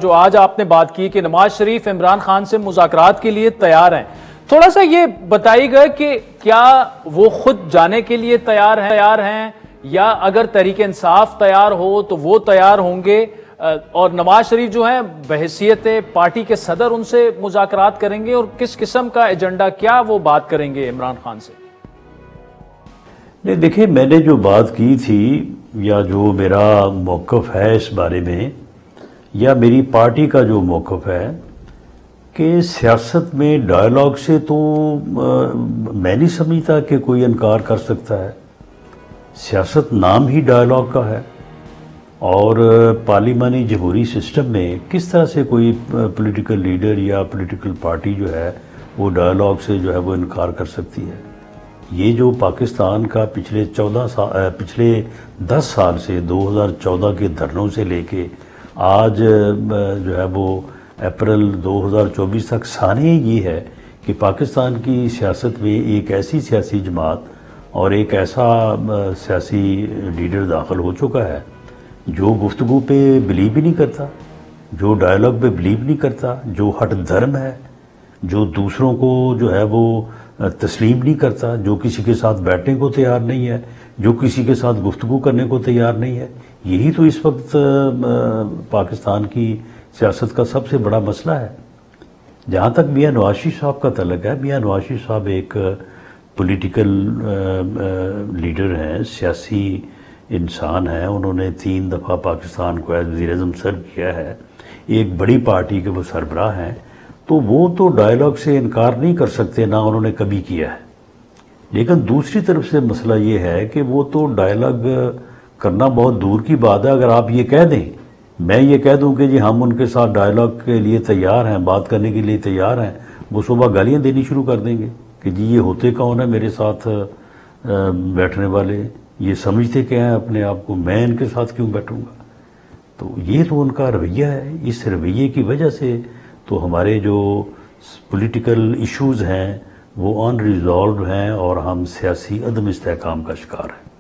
جو آج آپ نے بات کی کہ نواز شریف عمران خان سے مذاکرات کے لیے تیار ہیں، تھوڑا سا یہ بتائی گا کہ کیا وہ خود جانے کے لیے تیار ہیں یا اگر تحریک انصاف تیار ہو تو وہ تیار ہوں گے، اور نواز شریف جو ہیں بحیثیت پارٹی کے صدر ان سے مذاکرات کریں گے، اور کس قسم کا ایجنڈا کیا وہ بات کریں گے عمران خان سے؟ نہیں دیکھیں، میں نے جو بات کی تھی یا جو میرا موقف ہے اس بارے میں یا میری پارٹی کا جو موقف ہے کہ سیاست میں ڈائیلاگ سے تو میں نہیں سمجھتا کہ کوئی انکار کر سکتا ہے۔ سیاست نام ہی ڈائیلاگ کا ہے، اور پارلیمانی جمہوری سسٹم میں کس طرح سے کوئی پولیٹیکل لیڈر یا پولیٹیکل پارٹی جو ہے وہ ڈائیلاگ سے جو ہے وہ انکار کر سکتی ہے۔ یہ جو پاکستان کا پچھلے 10 سال سے 2014 کے دھرنوں سے لے کے آج جو ہے وہ اپریل 2024 تک سانے یہ ہے کہ پاکستان کی سیاست میں ایک ایسی سیاسی جماعت اور ایک ایسا سیاسی لیڈر داخل ہو چکا ہے جو گفتگو پہ بلیو ہی نہیں کرتا، جو ڈائیلاگ پہ بلیو نہیں کرتا، جو ہٹ دھرم ہے، جو دوسروں کو جو ہے وہ تسلیم نہیں کرتا، جو کسی کے ساتھ بیٹھنے کو تیار نہیں ہے، جو کسی کے ساتھ گفتگو کرنے کو تیار نہیں ہے۔ یہی تو اس وقت پاکستان کی سیاست کا سب سے بڑا مسئلہ ہے۔ جہاں تک میاں نواز شریف صاحب کا تعلق ہے، میاں نواز شریف صاحب ایک پولیٹیکل لیڈر ہیں، سیاسی انسان ہیں۔ انہوں نے 3 دفعہ پاکستان کو وزیر اعظم سرو کیا ہے، ایک بڑی پارٹی کے وہ سربراہ ہیں، تو وہ تو ڈائیلاگ سے انکار نہیں کر سکتے، نہ انہوں نے کبھی کیا ہے۔ لیکن دوسری طرف سے مسئلہ یہ ہے کہ وہ تو ڈائیلاگ کرنا بہت دور کی بات ہے۔ اگر آپ یہ کہہ دیں، میں یہ کہہ دوں کہ جی ہم ان کے ساتھ ڈائیلاگ کے لیے تیار ہیں، بات کرنے کے لیے تیار ہیں، وہ صبح گالیاں دینی شروع کر دیں گے کہ جی یہ ہوتے کون ہیں میرے ساتھ بیٹھنے والے، یہ سمجھتے کیا ہیں اپنے آپ کو، میں ان کے ساتھ کیوں بیٹھوں گا؟ تو یہ تو ان کا رویہ ہے۔ اس رویے کی وجہ سے تو ہمارے جو پولیٹیکل ایشوز ہیں وہ ان ریزالوڈ ہیں، اور ہم سیاسی عدم استحکام کا شکار ہیں۔